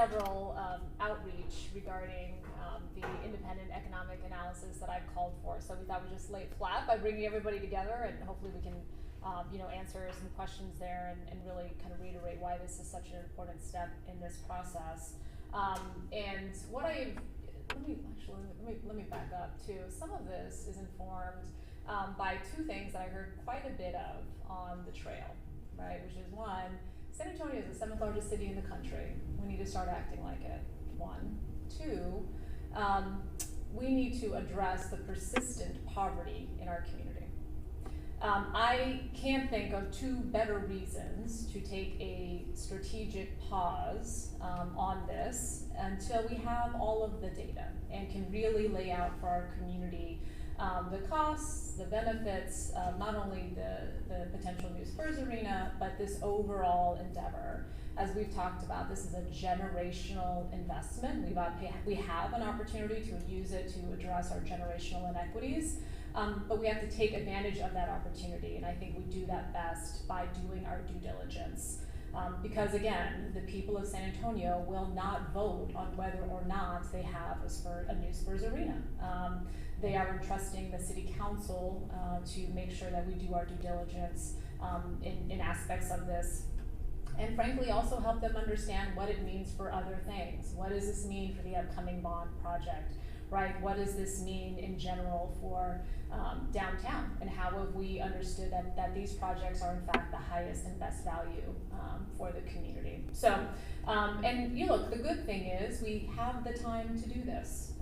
several outreach regarding the independent economic analysis that I've called for. So we thought we'd just lay it flat by bringing everybody together, and hopefully we can answer some questions there and really kind of reiterate why this is such an important step in this process. And what let me back up too. Some of this is informed by two things that I heard quite a bit of on the trail, right? Which is one, San Antonio is the 7th largest city in the country. We need to start acting like it, one. Two, we need to address the persistent poverty in our community. I can't think of two better reasons to take a strategic pause on this until we have all of the data and can really lay out for our community the costs, the benefits, not only the potential new Spurs arena, but this overall endeavor. As we've talked about, this is a generational investment. We have an opportunity to use it to address our generational inequities, but we have to take advantage of that opportunity, and I think we do that best by doing our due diligence. Because again, the people of San Antonio will not vote on whether or not they have a new Spurs arena. They are entrusting the city council to make sure that we do our due diligence in aspects of this. And frankly, also help them understand what it means for other things. What does this mean for the upcoming bond project, right? What does this mean in general for downtown? And how have we understood that these projects are in fact the highest and best value for the community? So, and look, the good thing is we have the time to do this.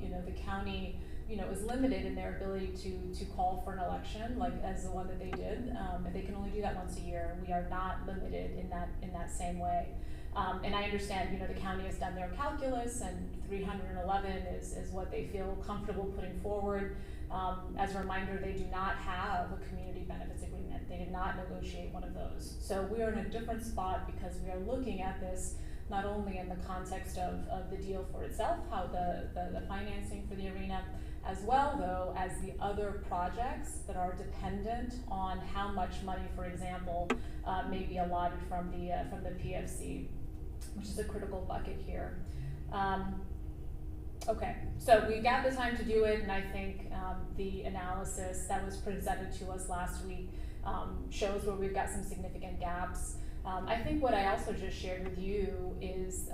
The county is limited in their ability to call for an election, like as the one that they did. And they can only do that once a year. We are not limited in that same way. And I understand, the county has done their calculus, and 311 is what they feel comfortable putting forward. As a reminder, they do not have a community benefits agreement. They did not negotiate one of those. So we are in a different spot because we are looking at this not only in the context of the deal for itself, how the financing for the arena, as well though as the other projects that are dependent on how much money, for example, may be allotted from the PFC, which is a critical bucket here. Okay, so we got the time to do it, and I think the analysis that was presented to us last week shows where we've got some significant gaps. I think what I also just shared with you is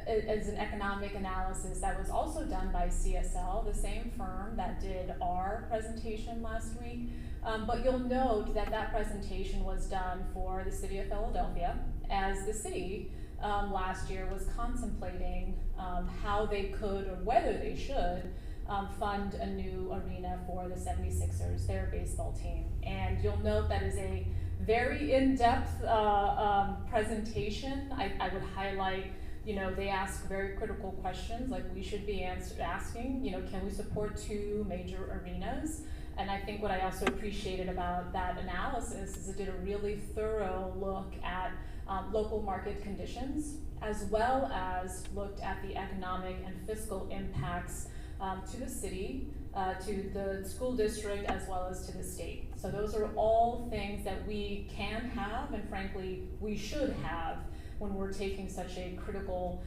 as an economic analysis that was also done by CSL, the same firm that did our presentation last week. But you'll note that presentation was done for the city of Philadelphia, as the city last year was contemplating how they could, or whether they should, fund a new arena for the 76ers, their baseball team. And you'll note that is a very in-depth presentation. I would highlight, they ask very critical questions like we should be asking, can we support two major arenas? And I think what I also appreciated about that analysis is it did a really thorough look at local market conditions, as well as looked at the economic and fiscal impacts to the city, to the school district, as well as to the state. So those are all things that we can have, and frankly, we should have when we're taking such a critical,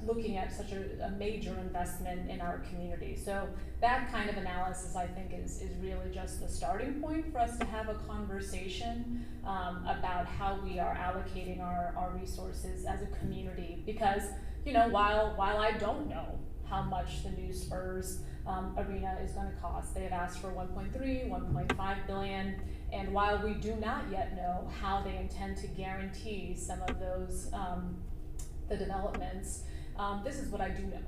looking at such a major investment in our community. So that kind of analysis, I think, is really just the starting point for us to have a conversation about how we are allocating our resources as a community. Because, while I don't know how much the new Spurs arena is going to cost, they have asked for 1.5 billion. And while we do not yet know how they intend to guarantee some of those, the developments, this is what I do know.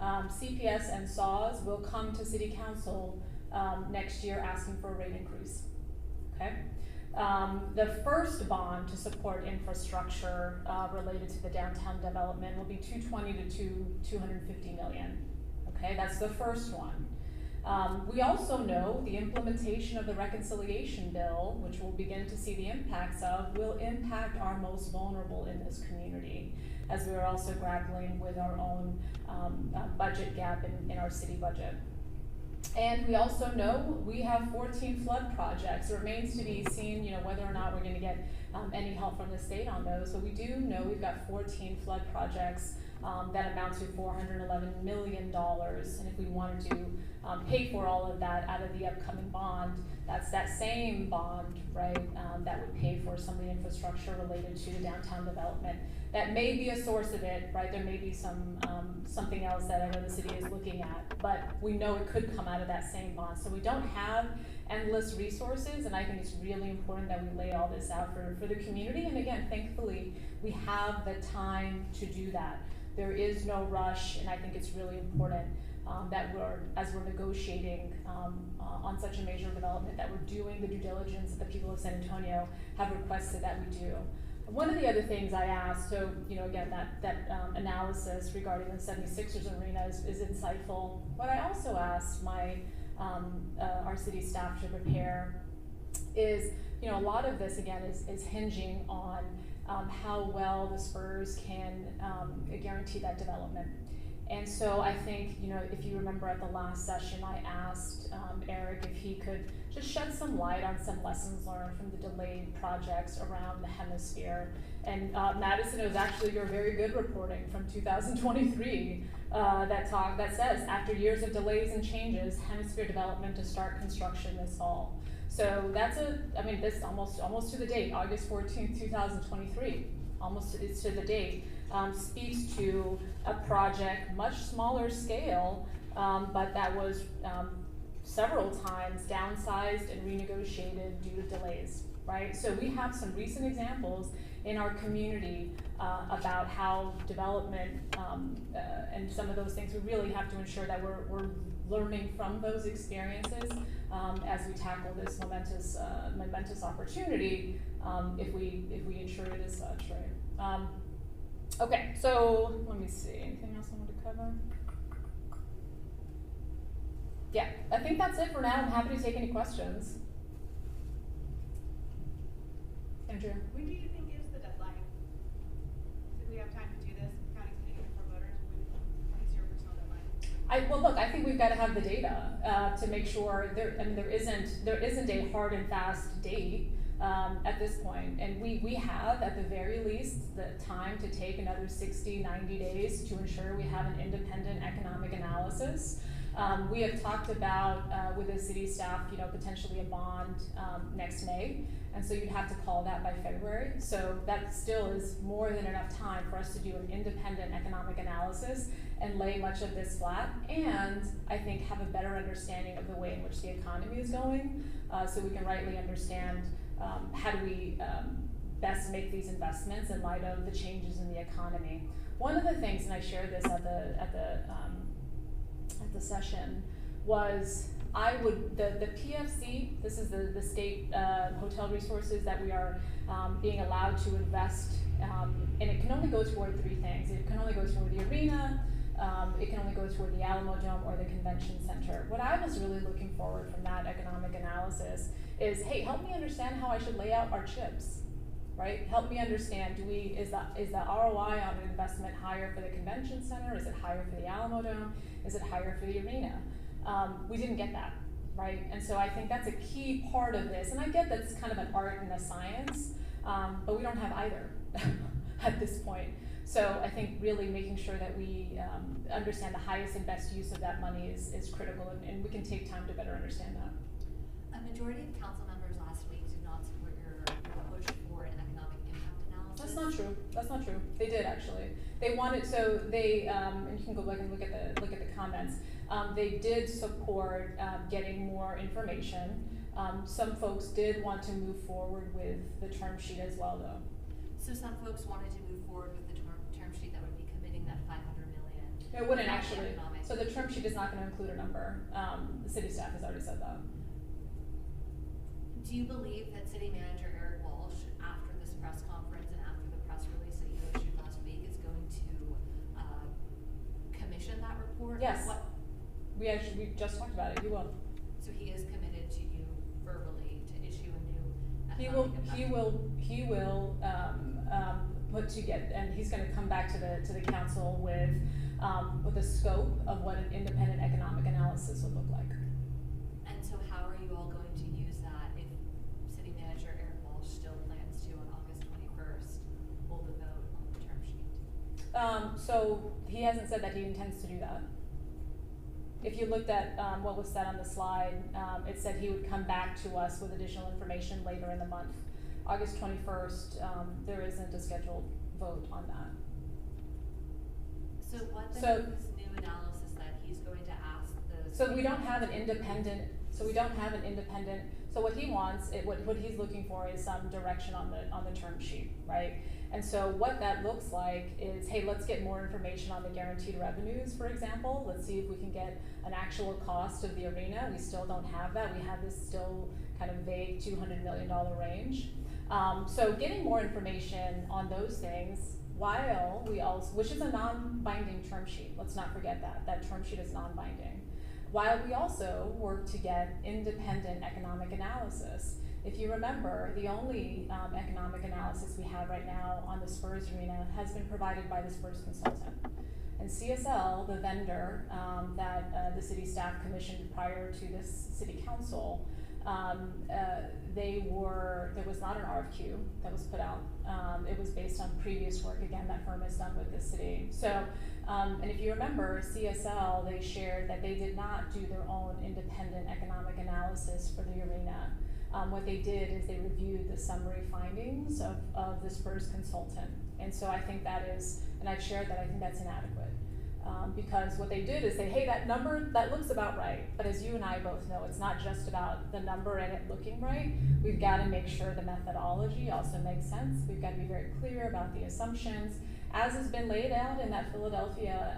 CPS and SAWS will come to City Council next year asking for a rate increase, okay? The first bond to support infrastructure related to the downtown development will be 220 to 250 million, okay? That's the first one. We also know the implementation of the reconciliation bill, which we'll begin to see the impacts of, will impact our most vulnerable in this community, as we are also grappling with our own budget gap in our city budget. And we also know we have 14 flood projects. It remains to be seen, whether or not we're going to get any help from the state on those, but we do know we've got 14 flood projects that amount to $411 million, and if we wanted to pay for all of that out of the upcoming bond, that's that same bond, right, that would pay for some of the infrastructure related to the downtown development. That may be a source of it, right? There may be something else that I know the city is looking at, but we know it could come out of that same bond. So we don't have endless resources, and I think it's really important that we lay all this out for the community. And again, thankfully, we have the time to do that. There is no rush, and I think it's really important that as we're negotiating on such a major development, that we're doing the due diligence that the people of San Antonio have requested that we do. One of the other things I asked, so again, that analysis regarding the 76ers arena is insightful. What I also asked our city staff to prepare is, a lot of this again is hinging on how well the Spurs can guarantee that development. And so I think, if you remember at the last session, I asked Eric if he could just shed some light on some lessons learned from the delayed projects around the hemisphere. And Madison, it was actually your very good reporting from 2023 that says, after years of delays and changes, hemisphere development to start construction this fall. So that's this almost to the date, August 14th, 2023, almost it's to the date. Speaks to a project much smaller scale, but that was several times downsized and renegotiated due to delays, right? So we have some recent examples in our community about how development and some of those things, we really have to ensure that we're learning from those experiences as we tackle this momentous opportunity, if we ensure it as such, right? Okay, so let me see, anything else I want to cover? Yeah, I think that's it for now. I'm happy to take any questions. Andrea? When do you think is the deadline? Do we have time to do this? County committee for voters? What is your personal deadline? I think we've got to have the data to make sure there isn't a hard and fast date. At this point, and we have at the very least the time to take another 60, 90 days to ensure we have an independent economic analysis. We have talked about with the city staff, potentially a bond next May, and so you'd have to call that by February. So that still is more than enough time for us to do an independent economic analysis and lay much of this flat, and I think have a better understanding of the way in which the economy is going, so we can rightly understand how do we best make these investments in light of the changes in the economy. One of the things, and I shared this at the session, was the PFC. This is the state hotel resources that we are being allowed to invest, and it can only go toward three things. It can only go toward the arena. It can only go toward the Alamo Dome or the convention center. What I was really looking forward from that economic analysis is, hey, help me understand how I should lay out our chips, right? Help me understand, is the ROI on an investment higher for the convention center? Is it higher for the Alamo Dome? Is it higher for the arena? We didn't get that, right? And so I think that's a key part of this. And I get that it's kind of an art and a science, but we don't have either at this point. So I think really making sure that we understand the highest and best use of that money is critical, and we can take time to better understand that. A majority of council members last week did not support your push for an economic impact analysis. That's not true. That's not true. They did actually. They wanted, so they and you can go back and look at the comments. They did support getting more information. Some folks did want to move forward with the term sheet as well, though. So some folks wanted to move forward with the term sheet that would be committing that $500 million. It wouldn't actually. So the term sheet is not going to include a number. The city staff has already said that. Do you believe that City Manager Eric Walsh, after this press conference and after the press release that you issued last week, is going to commission that report? Yes. We just talked about it. He will. So he is committed to you verbally to issue a new. He will put together, and he's going to come back to the council with a scope of what an independent economic analysis would look like. And so how are you all going to use that if City Manager Eric Walsh still plans to, on So he hasn't said that he intends to do that. If you looked at what was said on the slide, it said he would come back to us with additional information later in the month. August 21st, there isn't a scheduled vote on that. So what then So- is this new analysis that he's going to ask the? So we don't have an independent, so what he wants, what he's looking for is some direction on the term sheet, right? And so what that looks like is, hey, let's get more information on the guaranteed revenues, for example. Let's see if we can get an actual cost of the arena. We still don't have that. We have this still kind of vague $200 million range. So getting more information on those things, while we also, which is a non-binding term sheet, let's not forget that. That term sheet is non-binding. While we also work to get independent economic analysis. If you remember, the only economic analysis we have right now on the Spurs arena has been provided by the Spurs consultant. And CSL, the vendor that the city staff commissioned prior to this city council, there was not an RFQ that was put out. It was based on previous work, again, that firm has done with the city. So, and if you remember, CSL, they shared that they did not do their own independent economic analysis for the arena. What they did is they reviewed the summary findings of the Spurs consultant. And so I think that is, and I've shared that, I think that's inadequate. Because what they did is say, hey, that number, that looks about right. But as you and I both know, it's not just about the number and it looking right. We've got to make sure the methodology also makes sense. We've got to be very clear about the assumptions. As has been laid out in that Philadelphia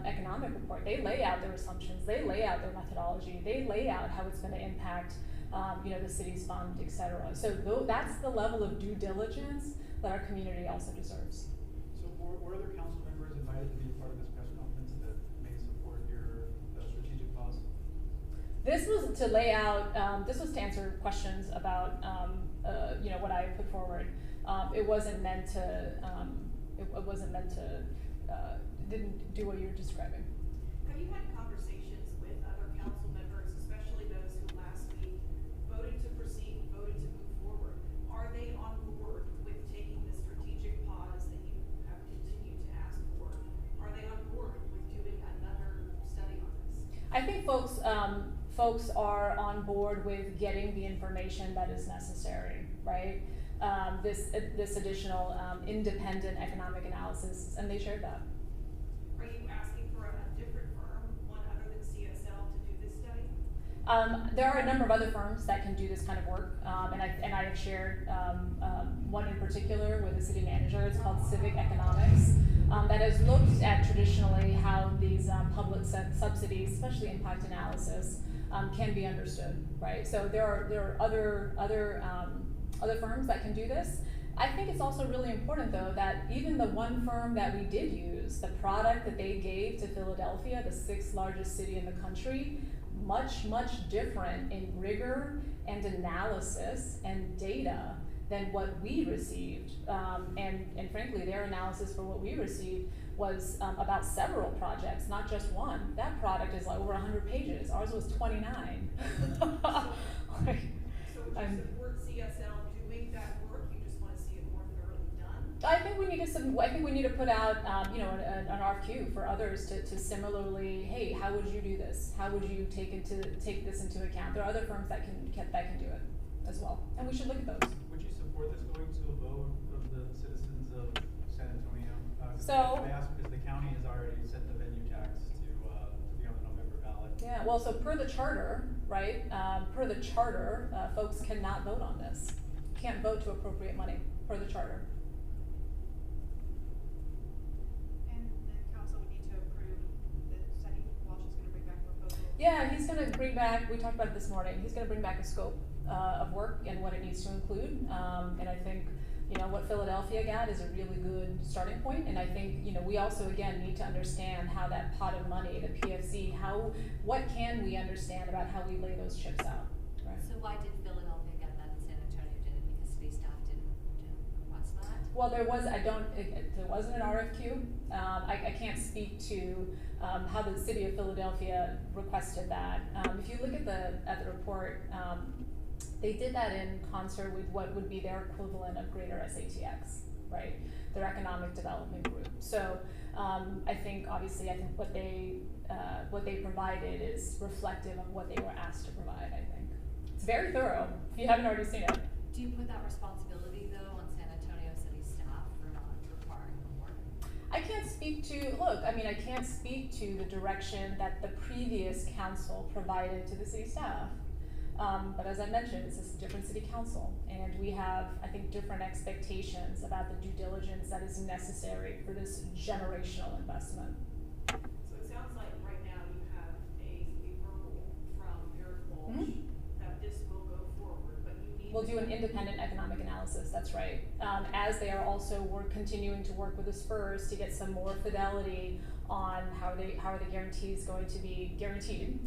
economic report, they lay out their assumptions, they lay out their methodology, they lay out how it's going to impact the city's fund, et cetera. So that's the level of due diligence that our community also deserves. So were other council members invited to be a part of this press conference that may support your strategic pause? This was to lay out, this was to answer questions about, what I put forward. It wasn't meant to, didn't do what you're describing. Have you had conversations with other council members, especially those who last week voted to proceed, voted to move forward? Are they on board with taking the strategic pause that you have continued to ask for? Are they on board with doing another study on this? I think folks are on board with getting the information that is necessary, right? This additional independent economic analysis, and they shared that. Are you asking for a different firm, one other than CSL, to do this study? There are a number of other firms that can do this kind of work, and I have shared one in particular with the city manager. It's called Civic Economics, that has looked at traditionally how these public subsidies, especially impact analysis, can be understood, right? So there are other firms that can do this. I think it's also really important, though, that even the one firm that we did use, the product that they gave to Philadelphia, the 6th largest city in the country, much, much different in rigor and analysis and data than what we received. And frankly, their analysis for what we received was about several projects, not just one. That product is like over 100 pages. Ours was 29. So would you support CSL doing that work? You just want to see it more thoroughly done? I think we need to put out, an RFQ for others to similarly, hey, how would you do this? How would you take this into account? There are other firms that can do it as well, and we should look at those. Would you support this going to a vote of the citizens of San Antonio? So- I ask because the county has already set the venue tax to be on the November ballot. Yeah, well, so per the charter, right, folks cannot vote on this. Can't vote to appropriate money, per the charter. And the council would need to approve the study. Walsh is going to bring back a proposal. Yeah, he's gonna bring back, we talked about it this morning, he's gonna bring back a scope of work and what it needs to include. And I think, what Philadelphia got is a really good starting point. And I think, we also, again, need to understand how that pot of money, the PFC, what can we understand about how we lay those chips out, right? So why did Philadelphia get that and San Antonio didn't? Because city staff didn't request that? Well, there wasn't an RFQ. I can't speak to how the city of Philadelphia requested that. If you look at the report, they did that in concert with what would be their equivalent of Greater SATX, right? Their economic development group. So I think what they provided is reflective of what they were asked to provide. I think it's very thorough. If you haven't already seen it. Do you put that responsibility though on San Antonio City staff for not requiring more? I can't speak to the direction that the previous council provided to the city staff. But as I mentioned, it's a different city council, and we have, I think, different expectations about the due diligence that is necessary for this generational investment. So it sounds like right now you have a verbal from Eric Walsh that this will go forward, but you need. We'll do an independent economic analysis, that's right. As they are also continuing to work with the Spurs to get some more fidelity on how are the guarantees going to be guaranteed.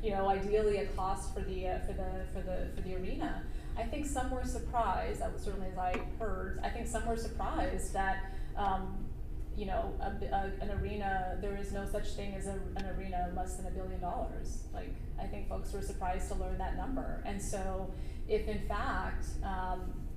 You know, ideally a cost for the arena. I think some were surprised, that was certainly as I heard, I think some were surprised that you know, an arena, there is no such thing as an arena less than $1 billion. Like, I think folks were surprised to learn that number. And so if in fact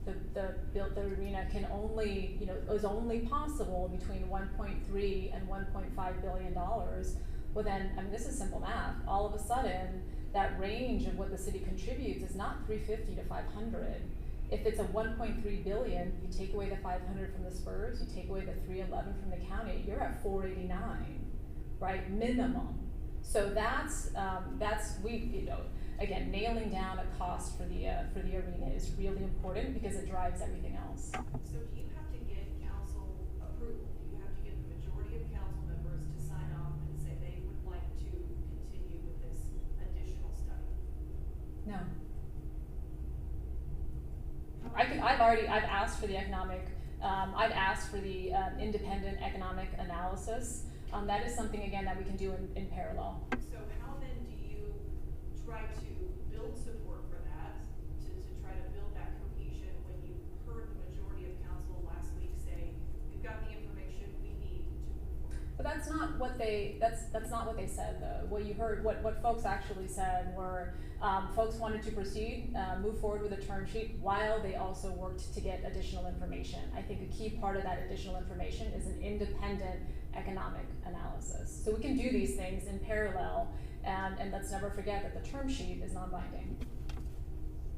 the arena can only, you know, is only possible between 1.3 and 1.5 billion dollars, well then, I mean, this is simple math. All of a sudden, that range of what the city contributes is not 350 to 500. If it's a 1.3 billion, you take away the 500 from the Spurs, you take away the 311 from the county, you're at 489, right? Minimum. So that's you know, again, nailing down a cost for the arena is really important because it drives everything else. So do you have to get council approval? Do you have to get the majority of council members to sign off and say they would like to continue with this additional study? No. I've asked for the I've asked for the independent economic analysis. That is something, again, that we can do in parallel. So how then do you try to build support for that, to try to build that cohesion when you heard the majority of council last week say, we've got the information we need to move forward? But that's not what they said though. What you heard, what folks actually said were, folks wanted to proceed, move forward with a term sheet while they also worked to get additional information. I think a key part of that additional information is an independent economic analysis. So we can do these things in parallel, and let's never forget that the term sheet is non-binding.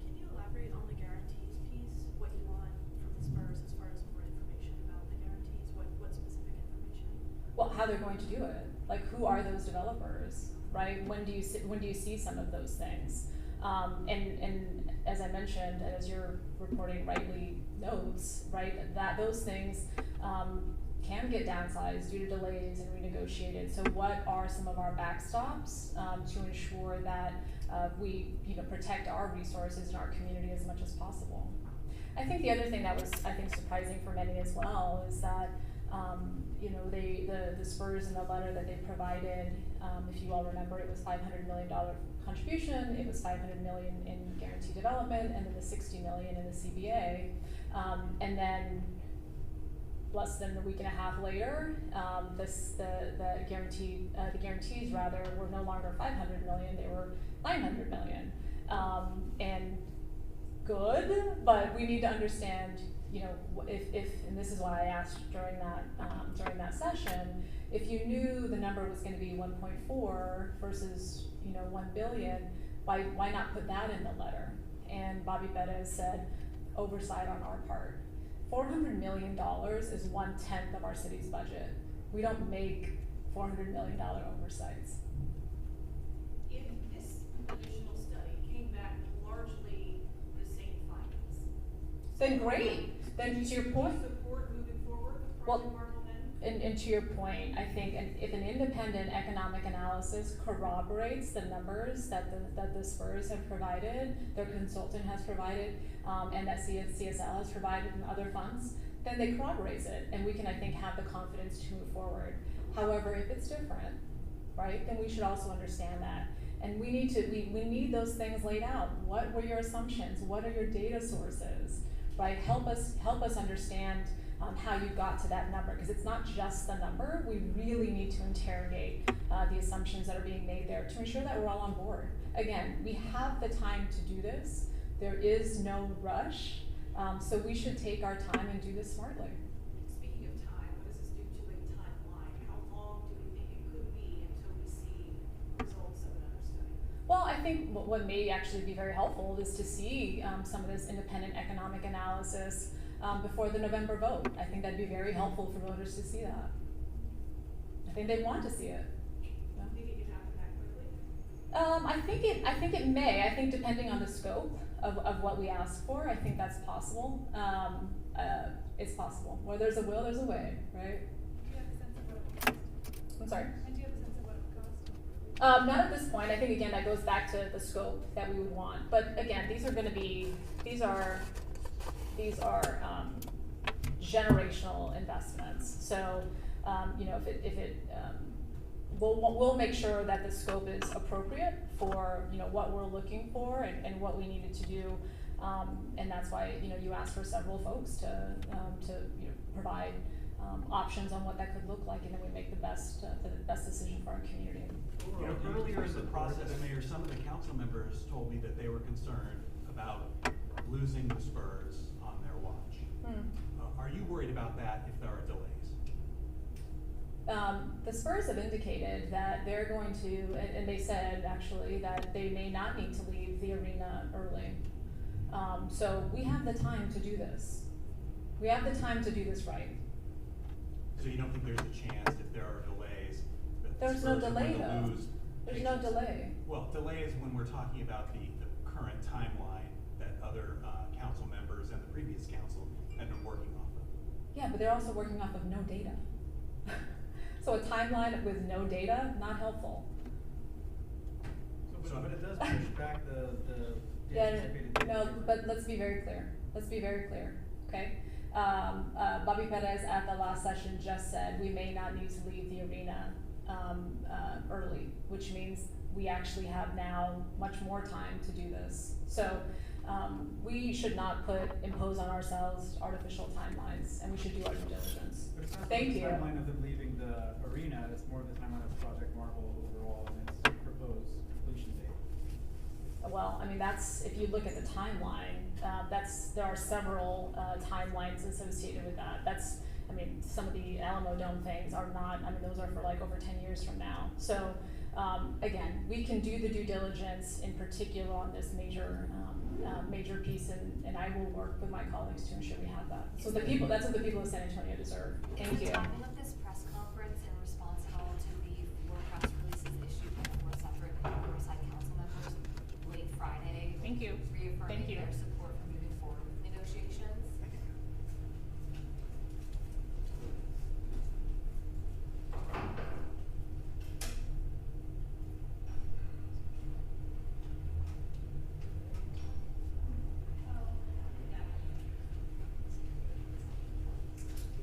Can you elaborate on the guarantees piece, what you want from the Spurs as far as more information about the guarantees, what specific information? Well, how they're going to do it. Like, who are those developers, right? When do you see some of those things? And as I mentioned, as your reporting rightly notes, right, that those things can get downsized due to delays and renegotiated. So what are some of our backstops to ensure that we, you know, protect our resources in our community as much as possible? I think the other thing that was, I think, surprising for many as well is that you know, the Spurs in the letter that they provided, if you all remember, it was $500 million contribution, it was $500 million in guaranteed development, and then the $60 million in the CBA, and then less than a week and a half later, the guarantees rather were no longer $500 million, they were $900 million, and good, but we need to understand, you know, if and this is why I asked during that session, if you knew the number was going to be 1.4 versus, you know, 1 billion, why not put that in the letter? And Bobby Bettis said, oversight on our part. $400 million is 1/10 of our city's budget. We don't make $400 million oversights. If this additional study came back largely the same findings, Then great. Then to your point. do you support moving forward with Well, Project Marble then? And to your point, I think if an independent economic analysis corroborates the numbers that the Spurs have provided, their consultant has provided, and that CSL has provided and other funds, then they corroborates it, and we can, I think, have the confidence to move forward. However, if it's different, right, then we should also understand that. And we need those things laid out. What were your assumptions? What are your data sources? Right? Help us understand how you got to that number, because it's not just the number. We really need to interrogate the assumptions that are being made there to ensure that we're all on board. Again, we have the time to do this. There is no rush, so we should take our time and do this smartly. Speaking of time, what does this do Well, I think what may actually be very helpful is to see some of this independent economic analysis before the November vote. I think that'd be very helpful for voters to see that. I think they'd want to see it. Yeah. Do you think it can happen that quickly? I think it may. I think depending on the scope of what we ask for, I think that's possible. It's possible. Where there's a will, there's a way, right? Do you have a sense of what it would cost? I'm sorry? And do you have a sense of what it would cost? Not at this point. I think again that goes back to the scope that we would want. But again, these are generational investments. So we'll make sure that the scope is appropriate for what we're looking for and what we needed to do. And that's why you asked for several folks to provide options on what that could look like, and then we make the best decision for our community. Earlier in the process, Mayor, some of the council members told me that they were concerned about losing the Spurs on their watch. Are you worried about that if there are delays? The Spurs have indicated that they're going to, and they said actually that they may not need to leave the arena early. So we have the time to do this. We have the time to do this right. So you don't think there's a chance if there are delays that the There's no Spurs are delay going to though. lose There's no patience? delay. Well, delay is when we're talking about the current timeline that other council members and the previous council have been working off of. Yeah, but they're also working off of no data. So a timeline with no data, not helpful. So, but it does push back the Yeah, anticipated date. no, but let's be very clear. Let's be very clear, okay? Bobby Perez at the last session just said we may not need to leave the arena early, which means we actually have now much more time to do this. So we should not impose on ourselves artificial timelines, and we should do our due diligence. But it's not Thank the you. timeline of them leaving the arena, it's more the timeline of Project Marvel overall and its proposed completion date. Well, I mean, if you look at the timeline, there are several timelines associated with that. Some of the Alamo Dome things are not, those are for like over 10 years from now. So, again, we can do the due diligence in particular on this major piece, and I will work with my colleagues to ensure we have that. So that's what the people of San Antonio deserve. Thank you. Is the timing of this press conference in response at all to the 4 press releases issued by 4 separate Riverside council members late Friday? Thank you.